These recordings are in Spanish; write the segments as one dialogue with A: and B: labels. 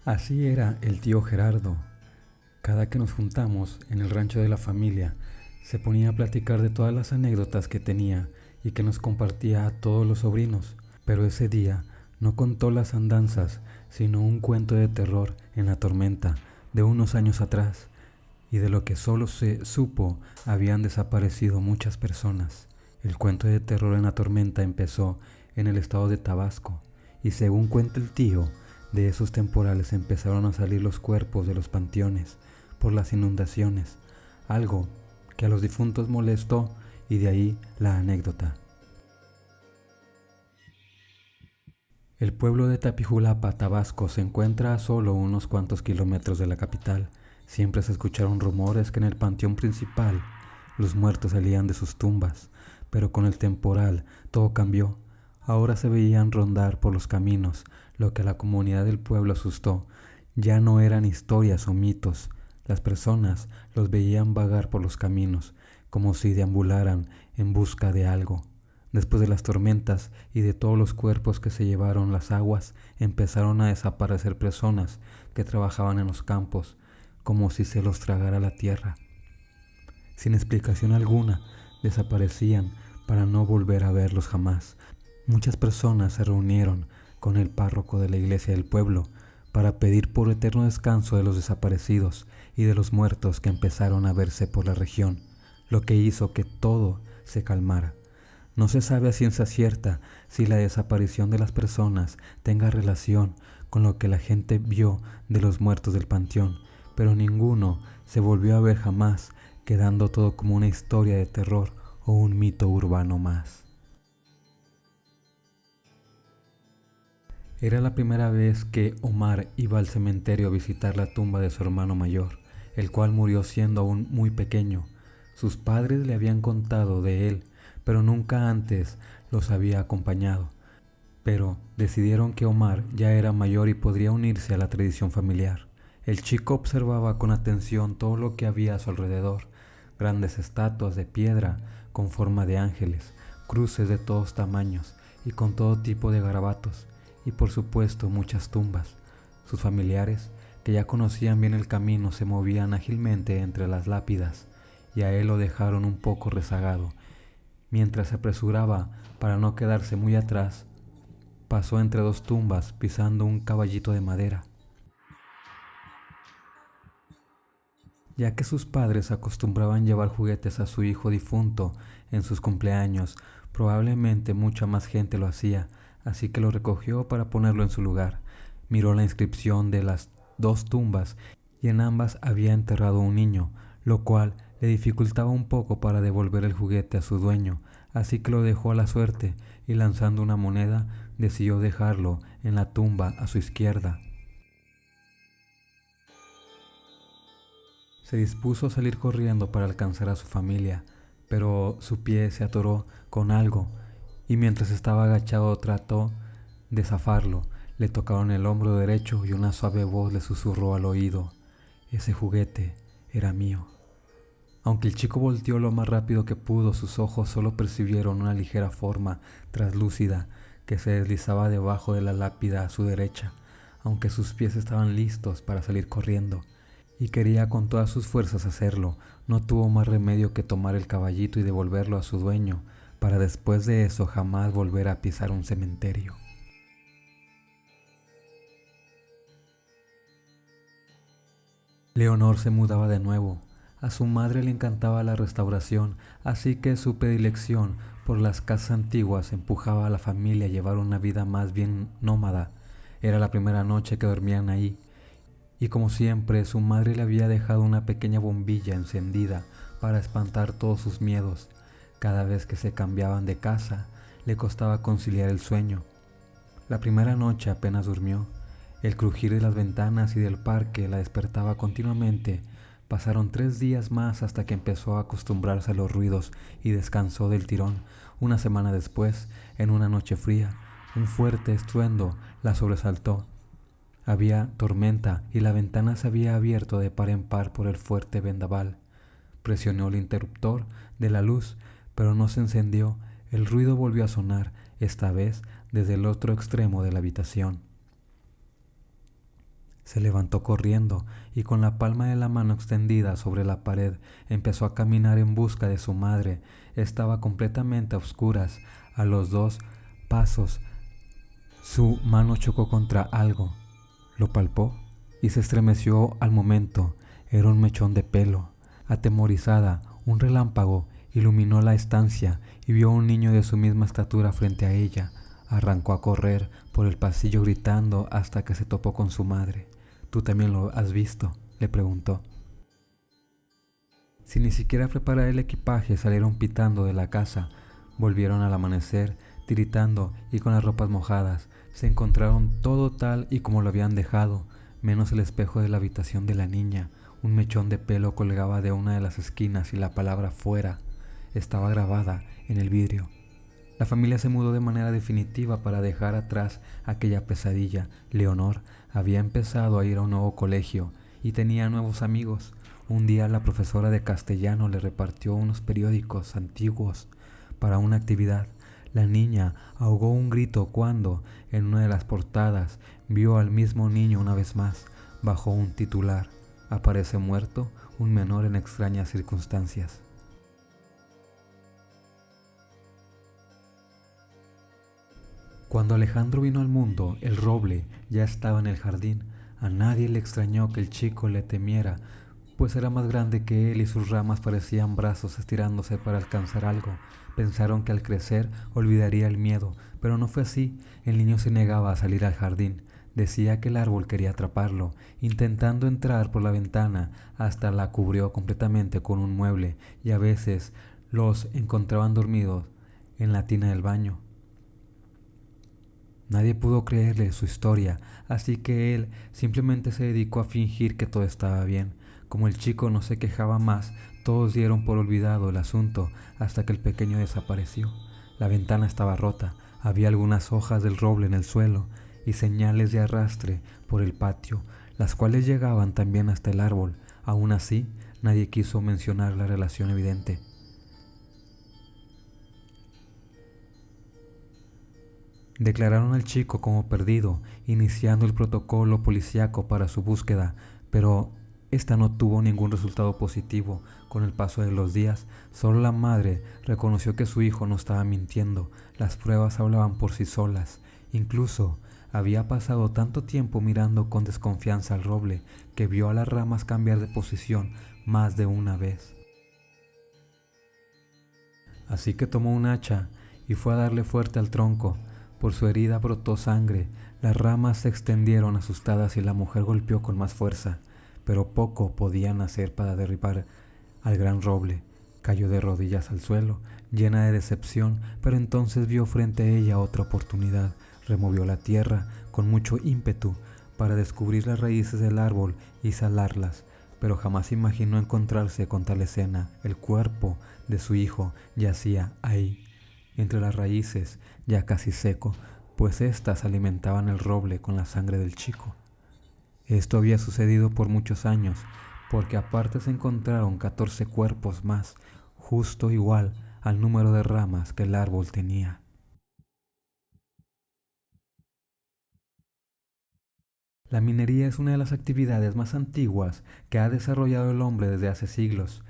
A: Así era el tío Gerardo. Cada que nos juntamos en el rancho de la familia, se ponía a platicar de todas las anécdotas que tenía y que nos compartía a todos los sobrinos. Pero ese día no contó las andanzas, sino un cuento de terror en la tormenta de unos años atrás, y de lo que solo se supo habían desaparecido muchas personas. El cuento de terror en la tormenta empezó en el estado de Tabasco, y según cuenta el tío, de esos temporales empezaron a salir los cuerpos de los panteones por las inundaciones, algo que a los difuntos molestó, y de ahí la anécdota. El pueblo de Tapijulapa, Tabasco, se encuentra a solo unos cuantos kilómetros de la capital. Siempre se escucharon rumores que en el panteón principal los muertos salían de sus tumbas, pero con el temporal todo cambió. Ahora se veían rondar por los caminos, lo que a la comunidad del pueblo asustó. Ya no eran historias o mitos. Las personas los veían vagar por los caminos, como si deambularan en busca de algo. Después de las tormentas y de todos los cuerpos que se llevaron las aguas, empezaron a desaparecer personas que trabajaban en los campos, como si se los tragara la tierra. Sin explicación alguna, desaparecían para no volver a verlos jamás. Muchas personas se reunieron con el párroco de la iglesia del pueblo para pedir por eterno descanso de los desaparecidos y de los muertos que empezaron a verse por la región, lo que hizo que todo se calmara. No se sabe a ciencia cierta si la desaparición de las personas tenga relación con lo que la gente vio de los muertos del panteón, pero ninguno se volvió a ver jamás, quedando todo como una historia de terror o un mito urbano más. Era la primera vez que Omar iba al cementerio a visitar la tumba de su hermano mayor, el cual murió siendo aún muy pequeño. Sus padres le habían contado de él, pero nunca antes los había acompañado. Pero decidieron que Omar ya era mayor y podría unirse a la tradición familiar. El chico observaba con atención todo lo que había a su alrededor: grandes estatuas de piedra con forma de ángeles, cruces de todos tamaños y con todo tipo de garabatos, y por supuesto muchas tumbas. Sus familiares, que ya conocían bien el camino, se movían ágilmente entre las lápidas, y a él lo dejaron un poco rezagado. Mientras se apresuraba para no quedarse muy atrás, pasó entre dos tumbas pisando un caballito de madera. Ya que sus padres acostumbraban llevar juguetes a su hijo difunto en sus cumpleaños, probablemente mucha más gente lo hacía, así que lo recogió para ponerlo en su lugar. Miró la inscripción de las dos tumbas y en ambas había enterrado un niño, lo cual le dificultaba un poco para devolver el juguete a su dueño, así que lo dejó a la suerte y, lanzando una moneda, decidió dejarlo en la tumba a su izquierda. Se dispuso a salir corriendo para alcanzar a su familia, pero su pie se atoró con algo y mientras estaba agachado trató de zafarlo. Le tocaron el hombro derecho y una suave voz le susurró al oído: «Ese juguete era mío». Aunque el chico volteó lo más rápido que pudo, sus ojos solo percibieron una ligera forma translúcida que se deslizaba debajo de la lápida a su derecha, aunque sus pies estaban listos para salir corriendo y quería con todas sus fuerzas hacerlo. No tuvo más remedio que tomar el caballito y devolverlo a su dueño, para después de eso jamás volver a pisar un cementerio. Leonor se mudaba de nuevo. A su madre le encantaba la restauración, así que su predilección por las casas antiguas empujaba a la familia a llevar una vida más bien nómada. Era la primera noche que dormían ahí, Y como siempre, su madre le había dejado una pequeña bombilla encendida para espantar todos sus miedos. Cada vez que se cambiaban de casa, le costaba conciliar el sueño. La primera noche apenas durmió. El crujir de las ventanas y del parque la despertaba continuamente. Pasaron 3 días más hasta que empezó a acostumbrarse a los ruidos y descansó del tirón. Una semana después, en una noche fría, un fuerte estruendo la sobresaltó. Había tormenta y la ventana se había abierto de par en par por el fuerte vendaval. Presionó el interruptor de la luz, pero no se encendió. El ruido volvió a sonar, esta vez desde el otro extremo de la habitación. Se levantó corriendo y con la palma de la mano extendida sobre la pared empezó a caminar en busca de su madre. Estaba completamente a oscuras. A los 2 pasos su mano chocó contra algo. Lo palpó y se estremeció al momento. Era un mechón de pelo. Atemorizada, un relámpago iluminó la estancia y vio a un niño de su misma estatura frente a ella. Arrancó a correr por el pasillo gritando hasta que se topó con su madre. ¿Tú también lo has visto?, le preguntó. Sin ni siquiera preparar el equipaje, salieron pitando de la casa. Volvieron al amanecer, tiritando y con las ropas mojadas. Se encontraron todo tal y como lo habían dejado, menos el espejo de la habitación de la niña. Un mechón de pelo colgaba de una de las esquinas y la palabra fuera estaba grabada en el vidrio. La familia se mudó de manera definitiva para dejar atrás aquella pesadilla. Leonor había empezado a ir a un nuevo colegio y tenía nuevos amigos. Un día la profesora de castellano le repartió unos periódicos antiguos para una actividad. La niña ahogó un grito cuando, en una de las portadas, vio al mismo niño una vez más, bajo un titular: aparece muerto un menor en extrañas circunstancias. Cuando Alejandro vino al mundo, el roble ya estaba en el jardín. A nadie le extrañó que el chico le temiera, pues era más grande que él y sus ramas parecían brazos estirándose para alcanzar algo. Pensaron que al crecer olvidaría el miedo, pero no fue así. El niño se negaba a salir al jardín. Decía que el árbol quería atraparlo. Intentando entrar por la ventana, hasta la cubrió completamente con un mueble, y a veces los encontraban dormidos en la tina del baño. Nadie pudo creerle su historia, así que él simplemente se dedicó a fingir que todo estaba bien. Como el chico no se quejaba más, todos dieron por olvidado el asunto hasta que el pequeño desapareció. La ventana estaba rota, había algunas hojas del roble en el suelo y señales de arrastre por el patio, las cuales llegaban también hasta el árbol. Aún así, nadie quiso mencionar la relación evidente. Declararon al chico como perdido, iniciando el protocolo policíaco para su búsqueda, pero esta no tuvo ningún resultado positivo. Con el paso de los días, solo la madre reconoció que su hijo no estaba mintiendo. Las pruebas hablaban por sí solas. Incluso había pasado tanto tiempo mirando con desconfianza al roble que vio a las ramas cambiar de posición más de una vez. Así que tomó un hacha y fue a darle fuerte al tronco. Por su herida brotó sangre, las ramas se extendieron asustadas y la mujer golpeó con más fuerza, pero poco podían hacer para derribar al gran roble. Cayó de rodillas al suelo, llena de decepción, pero entonces vio frente a ella otra oportunidad. Removió la tierra con mucho ímpetu para descubrir las raíces del árbol y salarlas, pero jamás imaginó encontrarse con tal escena. El cuerpo de su hijo yacía ahí, entre las raíces, ya casi seco, pues éstas alimentaban el roble con la sangre del chico. Esto había sucedido por muchos años, porque aparte se encontraron 14 cuerpos más, justo igual al número de ramas que el árbol tenía. La minería es una de las actividades más antiguas que ha desarrollado el hombre desde hace siglos,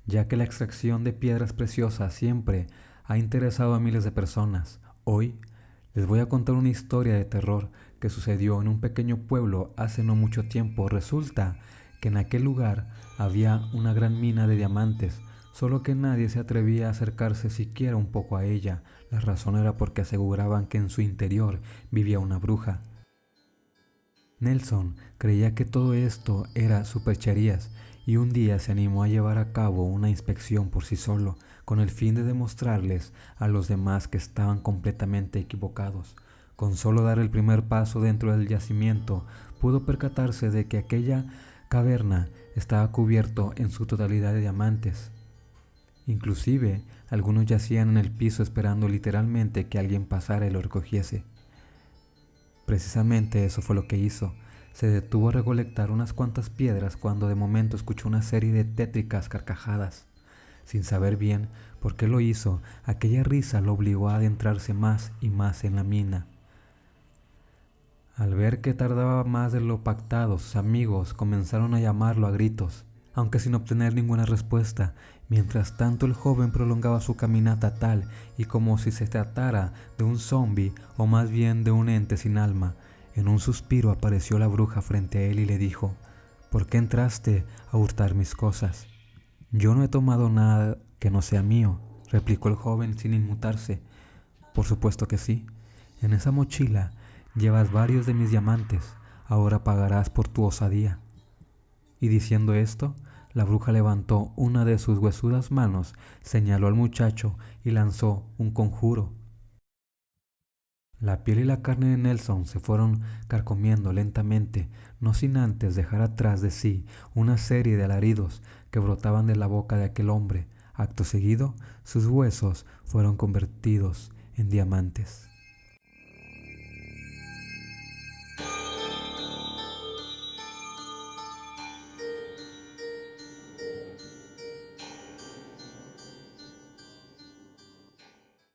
A: ya que la extracción de piedras preciosas siempre ha interesado a miles de personas. Hoy les voy a contar una historia de terror que sucedió en un pequeño pueblo hace no mucho tiempo. Resulta que en aquel lugar había una gran mina de diamantes, solo que nadie se atrevía a acercarse siquiera un poco a ella. La razón era porque aseguraban que en su interior vivía una bruja. Nelson creía que todo esto era supercherías y un día se animó a llevar a cabo una inspección por sí solo, con el fin de demostrarles a los demás que estaban completamente equivocados. Con solo dar el primer paso dentro del yacimiento, pudo percatarse de que aquella caverna estaba cubierto en su totalidad de diamantes. Inclusive, algunos yacían en el piso esperando literalmente que alguien pasara y lo recogiese. Precisamente eso fue lo que hizo. Se detuvo a recolectar unas cuantas piedras cuando de momento escuchó una serie de tétricas carcajadas. Sin saber bien por qué lo hizo, aquella risa lo obligó a adentrarse más y más en la mina. Al ver que tardaba más de lo pactado, sus amigos comenzaron a llamarlo a gritos, aunque sin obtener ninguna respuesta. Mientras tanto, el joven prolongaba su caminata tal y como si se tratara de un zombi o más bien de un ente sin alma. En un suspiro apareció la bruja frente a él y le dijo: «¿Por qué entraste a hurtar mis cosas?» «Yo no he tomado nada que no sea mío», replicó el joven sin inmutarse. «Por supuesto que sí. En esa mochila llevas varios de mis diamantes. Ahora pagarás por tu osadía». Y diciendo esto, la bruja levantó una de sus huesudas manos, señaló al muchacho y lanzó un conjuro. La piel y la carne de Nelson se fueron carcomiendo lentamente, no sin antes dejar atrás de sí una serie de alaridos que brotaban de la boca de aquel hombre. Acto seguido, sus huesos fueron convertidos en diamantes.